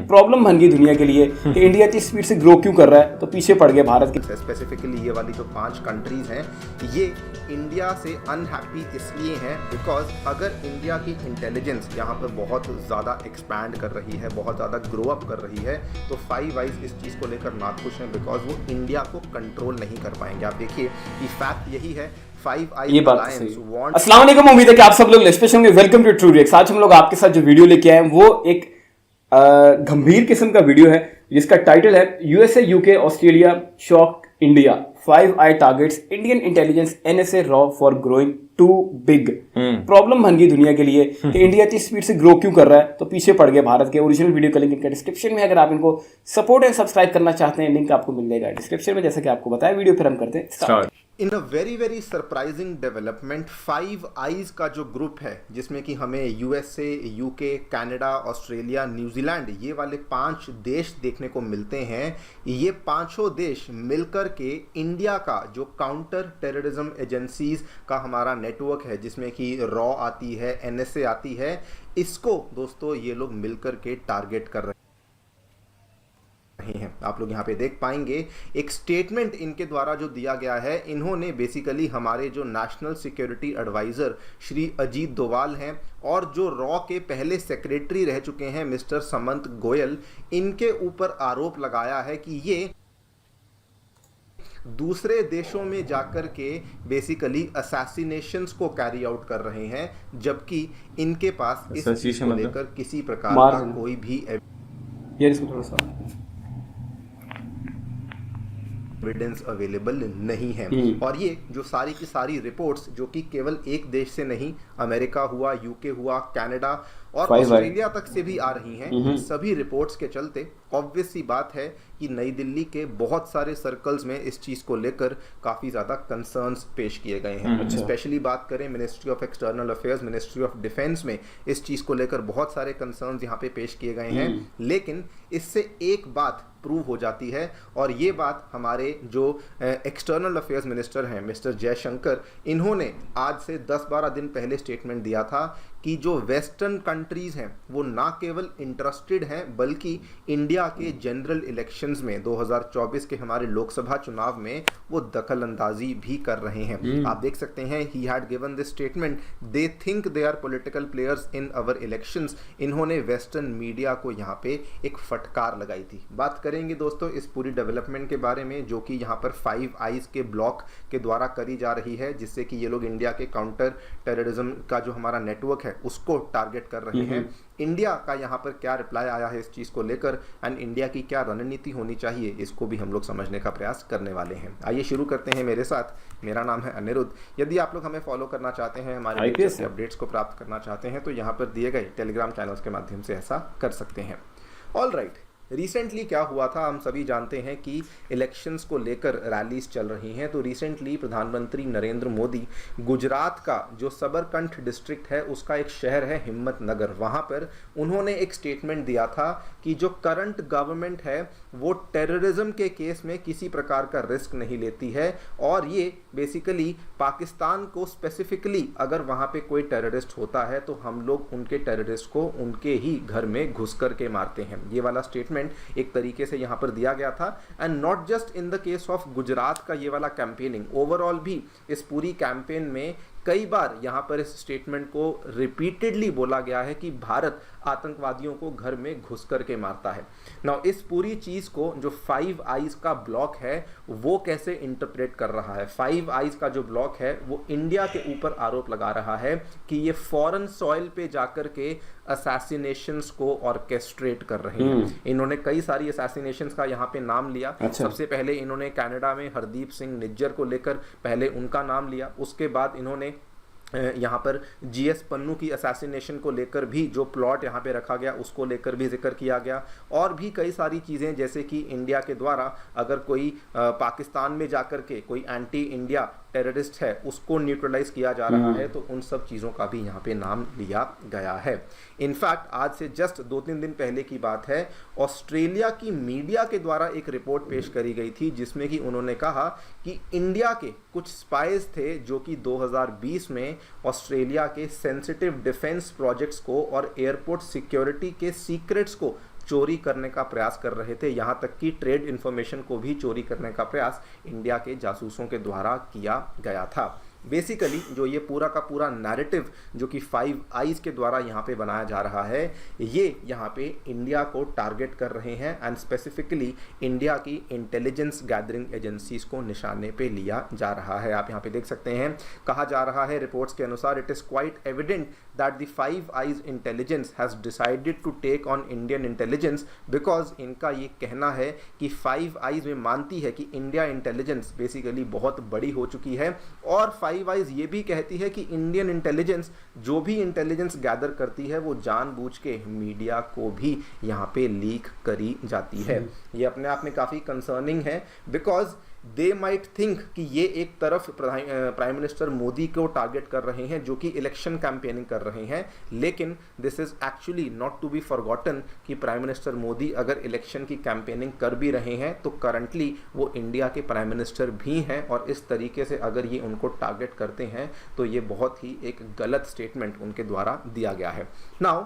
Problem बन गई दुनिया के लिए कि इंडिया इतनी स्पीड से ग्रो क्यों कर रहा है, तो पीछे पड़ गए भारत के। स्पेसिफिकली ये वाली जो 5 कंट्रीज हैं ये इंडिया से अनहैप्पी इसलिए हैं बिकॉज अगर इंडिया की इंटेलिजेंस यहाँ पर बहुत ज़्यादा एक्सपैंड कर रही है, बहुत ज़्यादा ग्रो अप कर रही है, तो फाइव आइज इस चीज़ को लेकर नाखुश हैं बिकॉज वो इंडिया को कंट्रोल नहीं कर पाएंगे। आप देखिए कि फैक्ट यही है, ये बात सही है। अस्सलाम वालेकुम, उम्मीद है कि आप सब लोग स्पेशल होंगे। Welcome to True Reacts. आज हम लोग आपके साथ जो वीडियो लेके आए हैं वो एक गंभीर किस्म का वीडियो है जिसका टाइटल है USA UK Australia shock India 5 eyes targets Indian intelligence NSA रॉ for growing too big. Problem बन गई दुनिया के लिए कि इंडिया इतनी स्पीड से ग्रो क्यों कर रहा है, तो पीछे पड़ गए भारत के। ओरिजिनल वीडियो का लिंक इनका डिस्क्रिप्शन में, अगर आप इनको सपोर्ट एंड सब्सक्राइब करना चाहते हैं लिंक आपको मिल जाएगा डिस्क्रिप्शन में। जैसा कि आपको बताया, वीडियो फिर हम करते हैं start. In a very surprising development, five eyes का जो ग्रुप है जिसमें कि हमें USA, UK, Canada, Australia, New Zealand ये वाले 5 देश देखने को मिलते हैं। ये पांचों देश मिलकर के इंडिया का जो काउंटर टेररिज्म एजेंसीज का हमारा नेटवर्क है जिसमें कि रॉ आती है, एनएसए आती है, इसको दोस्तों ये लोग मिलकर के टारगेट कर रहे हैं। आप लोग यहाँ पे देख पाएंगे एक स्टेटमेंट इनके द्वारा जो दिया गया है। इन्होंने बेसिकली हमारे जो national security adviser Shri Ajit Doval हैं और जो रॉ के पहले सेक्रेटरी रह चुके हैं मिस्टर समंत गोयल, इनके ऊपर आरोप लगाया है कि ये दूसरे देशों में जाकर के बेसिकली असैसिनेशंस को कैरी आउट कर रहे हैं, जबकि इनके पास इस चीज को लेकर किसी प्रकार का कोई भी एविडेंस अवेलेबल नहीं है। और ये जो सारी की सारी रिपोर्ट्स जो कि केवल एक देश से नहीं, अमेरिका हुआ, यूके हुआ, कनाडा और ऑस्ट्रेलिया तक से भी आ रही हैं, सभी रिपोर्ट्स के चलते ऑब्वियस सी बात है कि नई दिल्ली के बहुत सारे सर्कल्स में इस चीज़ को लेकर काफ़ी ज़्यादा कंसर्न्स पेश किए गए हैं। स्पेशली बात करें ministry of external affairs, ministry of defence में इस चीज़ को लेकर बहुत सारे कंसर्न्स यहाँ पे पेश किए गए हैं। लेकिन इससे एक बात प्रूव हो जाती है और ये बात हमारे जो एक्सटर्नल अफेयर्स मिनिस्टर हैं मिस्टर जयशंकर, इन्होंने आज से 10-12 दिन पहले स्टेटमेंट दिया था कि जो वेस्टर्न कंट्रीज हैं वो ना केवल इंटरेस्टेड हैं बल्कि इंडिया के जनरल इलेक्शंस में 2024 के हमारे लोकसभा चुनाव में वो दखल अंदाजी भी कर रहे हैं। आप देख सकते हैं he had given this statement, they think they are political players in our elections. इन्होंने वेस्टर्न मीडिया को यहाँ पे एक फटकार लगाई थी। बात करेंगे दोस्तों इस पूरी डेवलपमेंट के बारे में जो कि यहाँ पर 5 आइज के ब्लॉक के द्वारा करी जा रही है, जिससे कि ये लोग इंडिया के काउंटर टेररिज्म का जो हमारा नेटवर्क है उसको टारगेट कर रहे हैं। इंडिया का यहाँ पर क्या रिप्लाई आया है इस चीज़ को लेकर एंड इंडिया की क्या रणनीति होनी चाहिए, इसको भी हम लोग समझने का प्रयास करने वाले हैं। आइए शुरू करते हैं मेरे साथ। मेरा नाम है अनिरुद्ध। यदि आप लोग हमें फॉलो करना चाहते हैं, हमारे अपडेट्स को प्राप्त करना चाहते हैं, तो यहाँ पर दिए गए टेलीग्राम चैनल्स के माध्यम से ऐसा कर सकते हैं। ऑल राइट, रिसेंटली क्या हुआ था, हम सभी जानते हैं कि इलेक्शंस को लेकर रैलीज चल रही हैं। तो रिसेंटली प्रधानमंत्री नरेंद्र मोदी गुजरात का जो सबरकंठ डिस्ट्रिक्ट है उसका एक शहर है हिम्मतनगर, वहाँ पर उन्होंने एक स्टेटमेंट दिया था कि जो करंट गवर्नमेंट है वो टेररिज्म के केस में किसी प्रकार का रिस्क नहीं लेती है और ये बेसिकली पाकिस्तान को स्पेसिफिकली अगर वहाँ पे कोई टेररिस्ट होता है तो हम लोग उनके टेररिस्ट को उनके ही घर में घुस कर के मारते हैं। ये वाला स्टेटमेंट एक तरीके से यहां पर दिया गया था। And not just in the case of Gujarat का ये वाला कैंपेनिंग, ओवरऑल भी इस पूरी कैंपेन में कई बार यहाँ पर इस स्टेटमेंट को रिपीटेडली बोला गया है कि भारत आतंकवादियों को घर में घुस करके मारता है। नाउ इस पूरी चीज़ को जो 5 आइज का ब्लॉक है वो कैसे इंटरप्रेट कर रहा है। 5 आइज का जो ब्लॉक है वो इंडिया के ऊपर आरोप लगा रहा है कि ये फॉरेन सॉइल पे जाकर के असैसिनेशंस को ऑर्केस्ट्रेट कर रहे हैं। इन्होंने कई सारी असैसिनेशंस का यहाँ पे नाम लिया। सबसे पहले इन्होंने कनाडा में हरदीप सिंह निज्जर को लेकर पहले उनका नाम लिया। उसके बाद इन्होंने यहाँ पर जीएस पन्नू की असैसिनेशन को लेकर भी जो प्लॉट यहाँ पे रखा गया उसको लेकर भी जिक्र किया गया और भी कई सारी चीज़ें, जैसे कि इंडिया के द्वारा अगर कोई पाकिस्तान में जाकर के कोई एंटी इंडिया टेररिस्ट है उसको न्यूट्रलाइज किया जा रहा है, तो उन सब चीज़ों का भी यहाँ पे नाम लिया गया है। इनफैक्ट आज से जस्ट 2-3 दिन पहले की बात है, ऑस्ट्रेलिया की मीडिया के द्वारा एक रिपोर्ट पेश करी गई थी जिसमें कि उन्होंने कहा कि इंडिया के कुछ स्पाइज थे जो कि 2020 में ऑस्ट्रेलिया के सेंसिटिव डिफेंस प्रोजेक्ट्स को और एयरपोर्ट सिक्योरिटी के सीक्रेट्स को चोरी करने का प्रयास कर रहे थे, यहाँ तक कि ट्रेड इन्फॉर्मेशन को भी चोरी करने का प्रयास इंडिया के जासूसों के द्वारा किया गया था। बेसिकली जो ये पूरा का पूरा नैरेटिव जो कि 5 आइज के द्वारा यहाँ पे बनाया जा रहा है, ये यहाँ पे इंडिया को टारगेट कर रहे हैं एंड स्पेसिफिकली इंडिया की इंटेलिजेंस गैदरिंग एजेंसीज को निशाने पे लिया जा रहा है। आप यहाँ पे देख सकते हैं, कहा जा रहा है रिपोर्ट्स के अनुसार, it is quite evident that the 5 eyes intelligence has decided to take on Indian intelligence, because इनका ये कहना है कि 5 आइज में मानती है कि इंडिया इंटेलिजेंस बेसिकली बहुत बड़ी हो चुकी है, और 5 आइज ये भी कहती है कि इंडियन इंटेलिजेंस जो भी इंटेलिजेंस गैदर करती है वो जानबूझ के मीडिया को भी यहाँ पे लीक करी जाती है। ये अपने आप में काफ़ी कंसर्निंग है, बिकॉज दे माइट थिंक कि ये एक तरफ प्राइम मिनिस्टर मोदी को टारगेट कर रहे हैं जो कि इलेक्शन कैंपेनिंग कर रहे हैं, लेकिन this is actually not to be forgotten कि प्राइम मिनिस्टर मोदी अगर इलेक्शन की कैंपेनिंग कर भी रहे हैं तो करंटली वो इंडिया के प्राइम मिनिस्टर भी हैं, और इस तरीके से अगर ये उनको टारगेट करते हैं तो ये बहुत ही एक गलत स्टेटमेंट उनके द्वारा दिया गया है। नाउ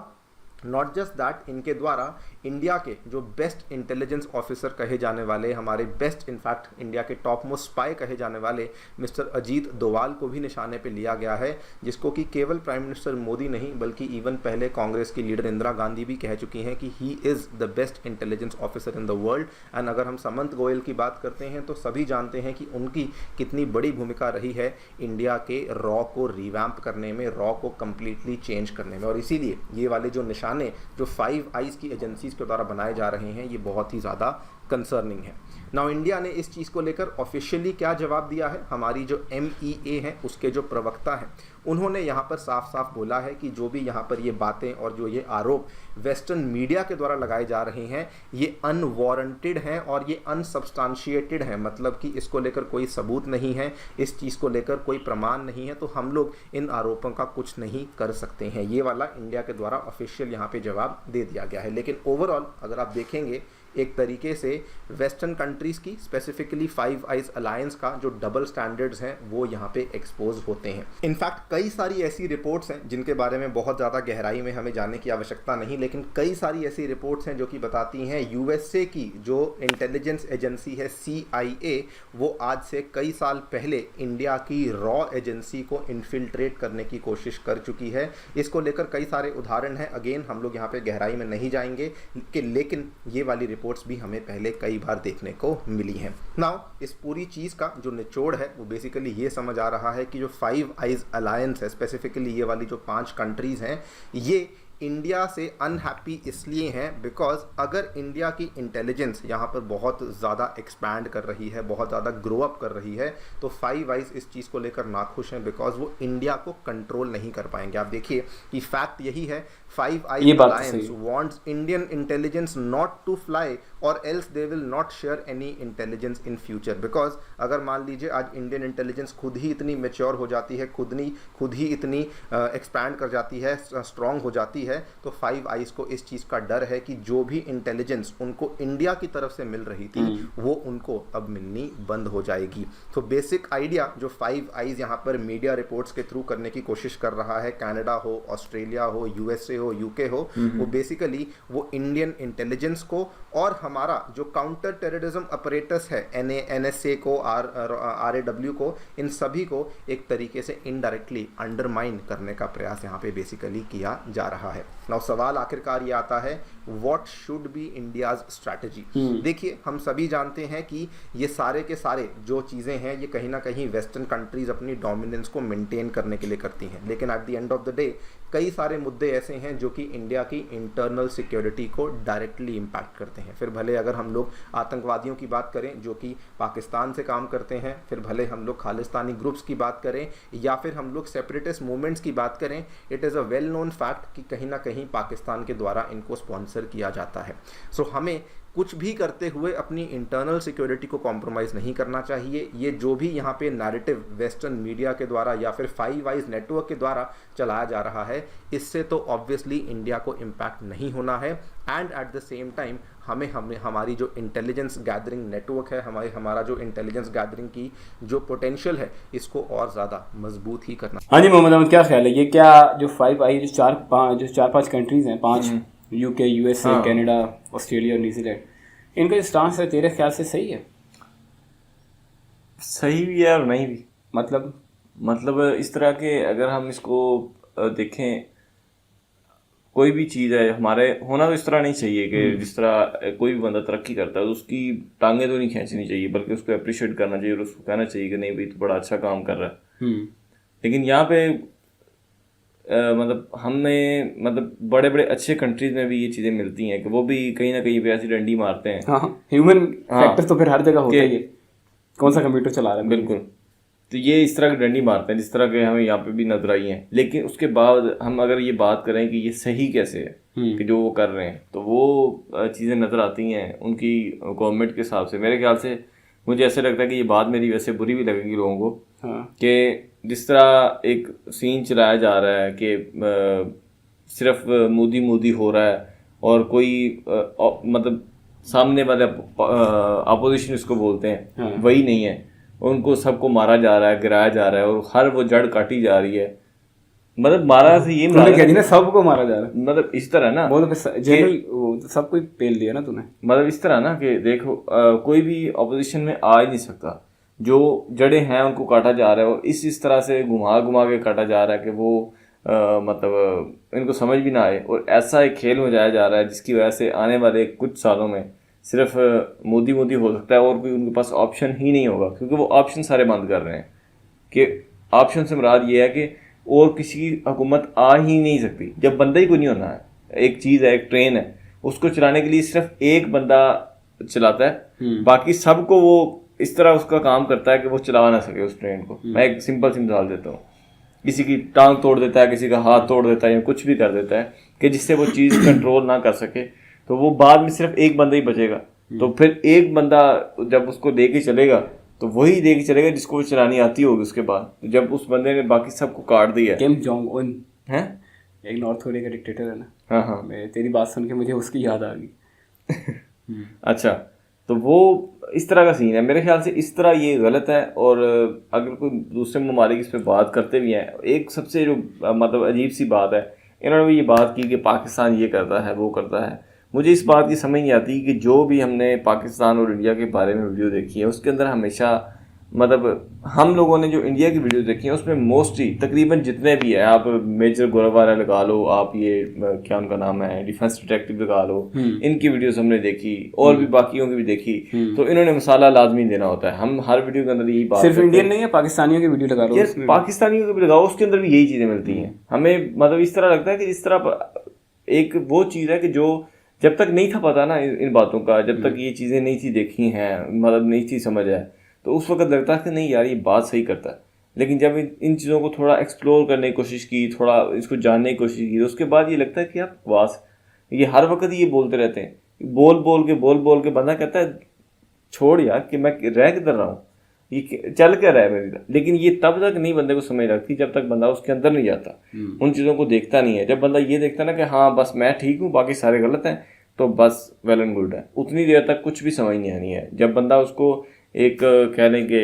नॉट जस्ट दैट, इनके द्वारा इंडिया के जो बेस्ट इंटेलिजेंस ऑफिसर कहे जाने वाले, हमारे बेस्ट इनफैक्ट इंडिया के टॉप मोस्ट स्पाई कहे जाने वाले मिस्टर अजीत डोवाल को भी निशाने पे लिया गया है, जिसको कि केवल प्राइम मिनिस्टर मोदी नहीं बल्कि इवन पहले कांग्रेस की लीडर इंदिरा गांधी भी कह चुकी हैं कि he is the best intelligence officer in the world. And अगर हम समंत गोयल की बात करते हैं तो सभी जानते हैं कि उनकी कितनी बड़ी भूमिका रही है इंडिया के रॉ को रिवैम्प करने में, रॉ को कम्प्लीटली चेंज करने में, और इसीलिए ये वाले जो निशाने जो 5 आइज की एजेंसीज के द्वारा बनाए जा रहे हैं ये बहुत ही ज़्यादा कंसर्निंग है। नाउ इंडिया ने इस चीज़ को लेकर ऑफिशियली क्या जवाब दिया है, हमारी जो MEA है उसके जो प्रवक्ता हैं उन्होंने यहाँ पर साफ साफ बोला है कि जो भी यहाँ पर ये बातें और जो ये आरोप वेस्टर्न मीडिया के द्वारा लगाए जा रहे हैं ये अनवारंटेड हैं और ये अनसब्सटेंशिएटेड हैं, मतलब कि इसको लेकर कोई सबूत नहीं है, इस चीज़ को लेकर कोई प्रमाण नहीं है, तो हम लोग इन आरोपों का कुछ नहीं कर सकते हैं। ये वाला इंडिया के द्वारा ऑफिशियल यहाँ पे जवाब दे दिया गया है। लेकिन ओवरऑल अगर आप देखेंगे एक तरीके से वेस्टर्न कंट्रीज़ की स्पेसिफिकली 5 आइज अलायंस का जो डबल स्टैंडर्ड्स हैं वो यहाँ पे एक्सपोज होते हैं। इनफैक्ट कई सारी ऐसी रिपोर्ट्स हैं जिनके बारे में बहुत ज़्यादा गहराई में हमें जानने की आवश्यकता नहीं, लेकिन कई सारी ऐसी रिपोर्ट्स हैं जो कि बताती हैं USA की जो इंटेलिजेंस एजेंसी है CIA, वो आज से कई साल पहले इंडिया की रॉ एजेंसी को इन्फिल्ट्रेट करने की कोशिश कर चुकी है। इसको लेकर कई सारे उदाहरण हैं, अगेन हम लोग यहाँ पे गहराई में नहीं जाएंगे, लेकिन ये वाली रिपोर्ट्स भी हमें पहले कई बार देखने को मिली हैं। नाउ इस पूरी चीज़ का जो निचोड़ है वो बेसिकली ये समझ आ रहा है कि जो 5 आइज अलायंस है, स्पेसिफिकली ये वाली जो 5 कंट्रीज़ हैं, ये इंडिया से अनहैप्पी इसलिए हैं बिकॉज अगर इंडिया की इंटेलिजेंस यहाँ पर बहुत ज़्यादा एक्सपैंड कर रही है, बहुत ज़्यादा ग्रो अप कर रही है, तो 5 आइज इस चीज़ को लेकर नाखुश हैं बिकॉज वो इंडिया को कंट्रोल नहीं कर पाएंगे। आप देखिए कि फैक्ट यही है, 5 eyes alliance wants Indian intelligence not to fly और else they will not share any intelligence in future, because अगर मान लीजिए आज इंडियन इंटेलिजेंस खुद ही इतनी मेच्योर हो जाती है, खुद ही इतनी एक्सपैंड कर जाती है, स्ट्रॉन्ग हो जाती है, तो 5 आइज को इस चीज़ का डर है कि जो भी इंटेलिजेंस उनको इंडिया की तरफ से मिल रही थी वो उनको अब मिलनी बंद हो जाएगी। तो बेसिक आइडिया जो 5 आइज यहाँ पर मीडिया रिपोर्ट्स के थ्रू करने की कोशिश कर रहा है, कनाडा हो, ऑस्ट्रेलिया हो, USA हो, UK हो, वो बेसिकली वो इंडियन इंटेलिजेंस को और हमारा जो काउंटर टेररिज्म अपरेटस है NSA को, RAW को, इन सभी को एक तरीके से इनडायरेक्टली अंडरमाइन करने का प्रयास यहाँ पे बेसिकली किया जा रहा है। नाउ सवाल आखिरकार ये आता है, what should be India's strategy. देखिए हम सभी जानते हैं कि ये सारे के सारे जो चीज़ें हैं ये कहीं ना कहीं वेस्टर्न कंट्रीज अपनी डोमिनेंस को मेंटेन करने के लिए करती हैं, लेकिन at the end of the day कई सारे मुद्दे ऐसे हैं जो कि इंडिया की इंटरनल सिक्योरिटी को डायरेक्टली इम्पैक्ट करते हैं। फिर भले अगर हम लोग आतंकवादियों की बात करें जो कि पाकिस्तान से काम करते हैं, फिर भले हम लोग खालिस्तानी ग्रुप्स की बात करें या फिर हम लोग सेपरेटिस्ट मूवमेंट्स की बात करें, it is a well known fact कि कहीं ना कहीं पाकिस्तान के द्वारा इनको स्पॉन्सर किया जाता है। सो हमें कुछ भी करते हुए अपनी इंटरनल सिक्योरिटी को कॉम्प्रोमाइज़ नहीं करना चाहिए। ये जो भी यहाँ पे नैरेटिव वेस्टर्न मीडिया के द्वारा या फिर 5 आइज नेटवर्क के द्वारा चलाया जा रहा है, इससे तो ऑब्वियसली इंडिया को इम्पैक्ट नहीं होना है, and at the same time हमें हमारी जो इंटेलिजेंस गैदरिंग नेटवर्क है, हमारा जो इंटेलिजेंस गैदरिंग की जो पोटेंशियल है, इसको और ज़्यादा मजबूत ही करना। हाँ जी मोहम्मद अहमद, क्या ख्याल है, ये क्या जो 5 आइज जो 4-5 कंट्रीज़ हैं, 5 UK, USA, कनाडा, ऑस्ट्रेलिया और न्यूजीलैंड, इनका जो स्टांस है तेरे ख्याल से सही है? सही भी है और नहीं भी। मतलब इस तरह के अगर हम इसको देखें, कोई भी चीज़ है हमारे होना तो इस तरह नहीं चाहिए कि जिस तरह कोई भी बंदा तरक्की करता है तो उसकी टांगें तो नहीं खींचनी चाहिए, बल्कि उसको अप्रिशिएट करना चाहिए और उसको कहना चाहिए कि नहीं भाई, तो बड़ा अच्छा काम कर रहा है। लेकिन यहाँ पे मतलब बड़े बड़े अच्छे कंट्रीज में भी ये चीज़ें मिलती हैं कि वो भी कहीं ना कहीं पे ऐसी डंडी मारते हैं। ह्यूमन फैक्टर तो फिर हर जगह होता ही है, कौन सा कंप्यूटर चला रहा है। बिल्कुल। तो ये इस तरह की डंडी मारते हैं जिस तरह के हमें यहाँ पे भी नजर आई हैं। लेकिन उसके बाद हम अगर ये बात करें कि ये सही कैसे है कि जो वो कर रहे हैं, तो वो चीज़ें नज़र आती हैं उनकी गवर्नमेंट के हिसाब से। मेरे ख्याल से मुझे ऐसे लगता है कि ये बात मेरी वैसे बुरी भी लगेगी लोगों को कि जिस तरह एक सीन चलाया जा रहा है कि सिर्फ मोदी हो रहा है और कोई मतलब सामने वाले अपोजिशन इसको बोलते हैं वही नहीं है, उनको सबको मारा जा रहा है, गिराया जा रहा है और हर वो जड़ काटी जा रही है। मतलब मारा से ये मारा क्या ना, सबको मारा जा रहा है। मतलब इस तरह ना, वो तो जनरल सब कोई पेल दिया ना तूने। मतलब इस तरह ना कि देखो कोई भी अपोजिशन में आ ही नहीं सकता, जो जड़ें हैं उनको काटा जा रहा है और इस तरह से घुमा के काटा जा रहा है कि वो मतलब इनको समझ भी ना आए। और ऐसा एक खेल में जाया जा रहा है जिसकी वजह से आने वाले कुछ सालों में सिर्फ मोदी हो सकता है और कोई उनके पास ऑप्शन ही नहीं होगा, क्योंकि वो ऑप्शन सारे बंद कर रहे हैं। कि ऑप्शन से मुराद ये है कि और किसी की हुकूमत आ ही नहीं सकती जब बंदा ही कोई नहीं होना है। एक चीज़ है, एक ट्रेन है, उसको चलाने के लिए सिर्फ एक बंदा चलाता है, बाकी सबको वो इस तरह उसका काम करता है कि वो चला ना सके उस ट्रेन को। मैं एक सिंपल सी मिसाल देता हूँ, किसी की टांग तोड़ देता है, किसी का हाथ तोड़ देता है या कुछ भी कर देता है कि जिससे वो चीज़ कंट्रोल ना कर सके, तो वो बाद में सिर्फ एक बंदा ही बचेगा। तो फिर एक बंदा जब उसको दे के चलेगा तो वही दे के चलेगा जिसको वो चलानी आती होगी। उसके बाद जब उस बंदे ने बाकी सबको काट दिया, किम जोंग उन है एक नॉर्थ कोरिया का डिक्टेटर है ना। हाँ, मैं तेरी बात सुन के मुझे उसकी याद आ गई। अच्छा, तो वो इस तरह का सीन है। मेरे ख्याल से इस तरह ये गलत है। और अगर कोई दूसरे ममालिक इस पर बात करते भी हैं, एक सबसे जो मतलब अजीब सी बात है, इन्होंने भी ये बात की कि पाकिस्तान ये करता है वो करता है। मुझे इस बात की समझ नहीं आती कि जो भी हमने पाकिस्तान और इंडिया के बारे में वीडियो देखी है उसके अंदर हमेशा मतलब हम लोगों ने जो इंडिया की वीडियो देखी है उसमें मोस्टली तकरीबन जितने भी है, आप मेजर गोरावारा लगा लो, आप ये क्या उनका नाम है डिफेंस डिटेक्टिव लगा लो, इनकी वीडियोस हमने देखी और भी बाकियों की भी देखी। तो इन्होंने मसाला लाजमी देना होता है। हम हर वीडियो के अंदर यही बात, सिर्फ इंडियन नहीं है, पाकिस्तानियों की वीडियो लगा लो, पाकिस्तानियों की भी लगाओ, उसके अंदर भी यही चीज़ें मिलती हैं। हमें मतलब इस तरह लगता है कि जिस तरह एक वो चीज़ है कि जो जब तक नहीं था पता ना इन बातों का, जब तक ये चीज़ें नहीं थी देखी हैं, मतलब नहीं थी समझ है, तो उस वक्त लगता है कि नहीं यार ये बात सही करता है। लेकिन जब इन चीज़ों को थोड़ा एक्सप्लोर करने की कोशिश की, थोड़ा इसको जानने की कोशिश की, तो उसके बाद ये लगता है कि यार बकवास, ये हर वक्त ये बोलते रहते हैं, बोल के बंदा कहता है छोड़ यार कि मैं रह किधर रहा हूँ, ये चल क्या रहा है मेरी। लेकिन ये तब तक नहीं बंदे को समझ लगती जब तक बंदा उसके अंदर नहीं जाता, उन चीज़ों को देखता नहीं है। जब बंदा ये देखता ना कि हाँ बस मैं ठीक हूँ बाकी सारे गलत हैं, तो बस वेल एंड गुड है, उतनी देर तक कुछ भी समझ नहीं आनी है। जब बंदा उसको एक कह लें कि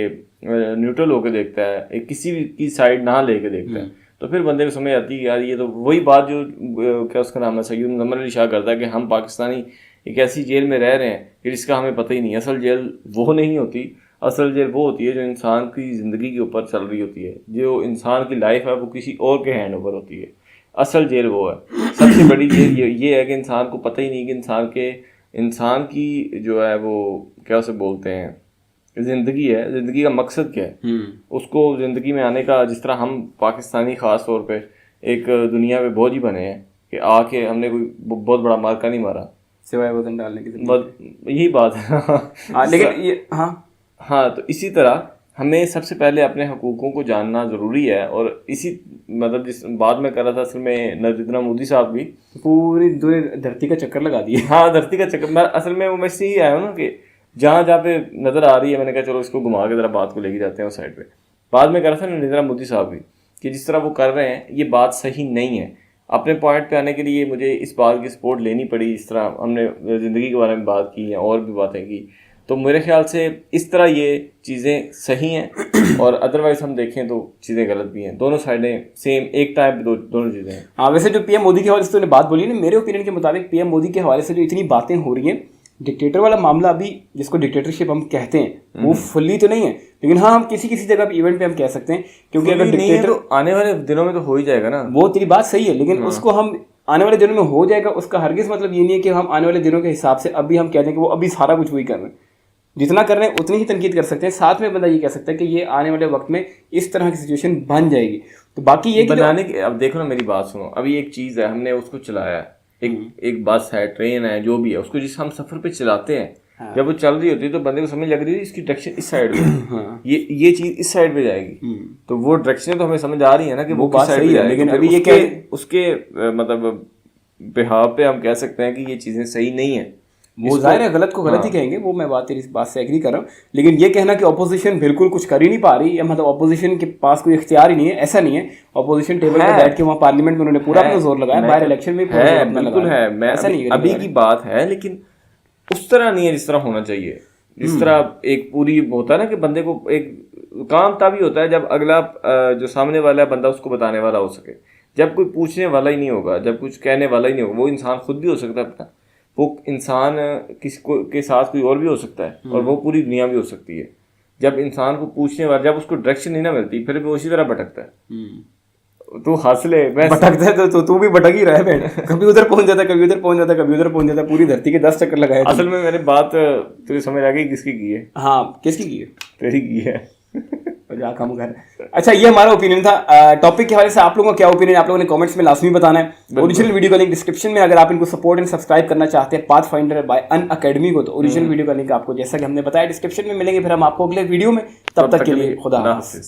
न्यूट्रल होकर देखता है, एक किसी भी की साइड ना लेके देखता है, तो फिर बंदे को समझ आती है यार ये तो वही बात जो क्या उसका नाम है सैयद मुजम्मिल अली शाह करता है कि हम पाकिस्तानी एक ऐसी जेल में रह रहे हैं कि जिसका हमें पता ही नहीं। असल जेल वो नहीं होती, असल जेल वो होती है जो इंसान की ज़िंदगी के ऊपर चल रही होती है, जो इंसान की लाइफ है वो किसी और के हैंड ओवर होती है। असल जेल वो है। सबसे बड़ी जेल ये है कि इंसान को पता ही नहीं कि इंसान की जो है वो क्या उसे बोलते हैं ज़िंदगी है, ज़िंदगी का मकसद क्या है, उसको ज़िंदगी में आने का। जिस तरह हम पाकिस्तानी ख़ास तौर पे एक दुनिया में बोझ ही बने हैं कि आके हमने कोई बहुत बड़ा मार्का नहीं मारा सिवाय वजन डालने की, यही बात है। लेकिन ये हाँ, तो इसी तरह हमें सबसे पहले अपने हकूक़ों को जानना ज़रूरी है। और इसी मतलब जिस बात में कर रहा था, असल में नरेंद्र मोदी साहब भी पूरी धरती का चक्कर लगा दिए। हाँ, धरती का चक्कर। मैं असल में वो मैं से ही आया हूँ ना कि जहाँ पे नज़र आ रही है, मैंने कहा चलो इसको घुमा के ज़रा बात को लेके जाते हैं उस साइड पे। बाद में कर रहा था नरेंद्र मोदी साहब भी कि जिस तरह वो कर रहे हैं ये बात सही नहीं है। अपने पॉइंट पे आने के लिए मुझे इस बात की सपोर्ट लेनी पड़ी। इस तरह हमने ज़िंदगी के बारे में बात की या और भी बातें की, तो मेरे ख्याल से इस तरह ये चीज़ें सही हैं और अदरवाइज हम देखें तो चीज़ें गलत भी हैं। दोनों साइडें सेम एक टाइप दोनों चीज़ें हैं। हाँ, वैसे जो पीएम मोदी के हवाले से तूने बात बोली ना, मेरे ओपिनियन के मुताबिक पीएम मोदी के हवाले से जो इतनी बातें हो रही हैं, डिक्टेटर वाला मामला अभी जिसको डिक्टेटरशिप हम कहते हैं वो फुल्ली तो नहीं है, लेकिन हाँ हम किसी किसी जगह इवेंट पे हम कह सकते हैं, क्योंकि अगर डिक्टेटर तो आने वाले दिनों में तो हो ही जाएगा ना। वो तेरी बात सही है, लेकिन उसको हम आने वाले दिनों में हो जाएगा, उसका हरगिज मतलब ये नहीं है कि हम आने वाले दिनों के हिसाब से अभी हम कह दें कि वो अभी सारा कुछ वही कर रहे हैं। जितना कर रहे हैं उतनी ही तनकीद कर सकते हैं। साथ में बंदा ये कह सकता है कि ये आने वाले वक्त में इस तरह की सिचुएशन बन जाएगी। तो बाकी ये बनाने के, अब देखो ना मेरी बात सुनो, अभी एक चीज़ है, हमने उसको चलाया है, एक बस है, ट्रेन है, जो भी है, उसको जिस हम सफर पे चलाते हैं, जब वो चल रही होती है तो बंदे को समझ लग रही है इसकी डायरेक्शन इस साइड में, ये चीज इस साइड पे जाएगी, तो वो डायरेक्शन तो हमें समझ आ रही है ना कि वो बात सही है, लेकिन अभी ये उसके मतलब बिहाव पे हम कह सकते हैं कि ये चीजें सही नहीं है। वो जाहिर है गलत को गलत ही कहेंगे, वो मैं तेरी इस बात से एग्री कर रहा हूँ, लेकिन ये कहना कि ऑपोजिशन बिल्कुल कुछ कर ही नहीं पा रही, या मतलब ऑपोजिशन के पास कोई इख्तियार ही नहीं है, ऐसा नहीं है। ऑपोजिशन टेबल पे बैठ के वहाँ पार्लियामेंट में उन्होंने पूरा अपना जोर लगाया, बाहर इलेक्शन में बिल्कुल है, मैं ऐसा नहीं, अभी की बात है, लेकिन उस तरह नहीं है जिस तरह होना चाहिए। जिस तरह एक पूरी होता है ना कि बंदे को एक काम तभी होता है जब अगला जो सामने वाला है बंदा उसको बताने वाला हो सके। जब कोई पूछने वाला ही नहीं होगा, जब कुछ कहने वाला ही नहीं होगा, वो इंसान खुद भी हो सकता है अपना, वो इंसान किसी को के साथ कोई और भी हो सकता है, और वो पूरी दुनिया भी हो सकती है। जब इंसान को पूछने वाला, जब उसको डायरेक्शन नहीं ना मिलती, फिर वो उसी तरह भटकता है। तू हंस ले, मैं भटकता है तो तू भी भटक ही रहा है बेटा, कभी उधर पहुंच जाता है, कभी उधर पहुंच जाता है, कभी उधर पहुंच जाता है, पूरी धरती के 10 चक्कर लगाए। असल में मेरी बात तुझे समझ आ गई किसकी की है? हाँ, किसकी की है? तेरी की है। जा काम कर। अच्छा, ये हमारा ओपिनियन था टॉपिक के हवाले से। आप लोगों का क्या ओपिनियन, आप लोगों ने कमेंट्स में लाजमी बताना है। ओरिजिनल वीडियो का लिंक डिस्क्रिप्शन में, अगर आप इनको सपोर्ट एंड सब्सक्राइब करना चाहते हैं पाथफाइंडर बाय अनअकैडमी को, तो ओरिजिनल वीडियो का लिंक आपको जैसा कि हमने बताया डिस्क्रिप्शन में मिलेंगे। फिर हम आपको अगले वीडियो में, तब तक के लिए खुदा हाफिज़।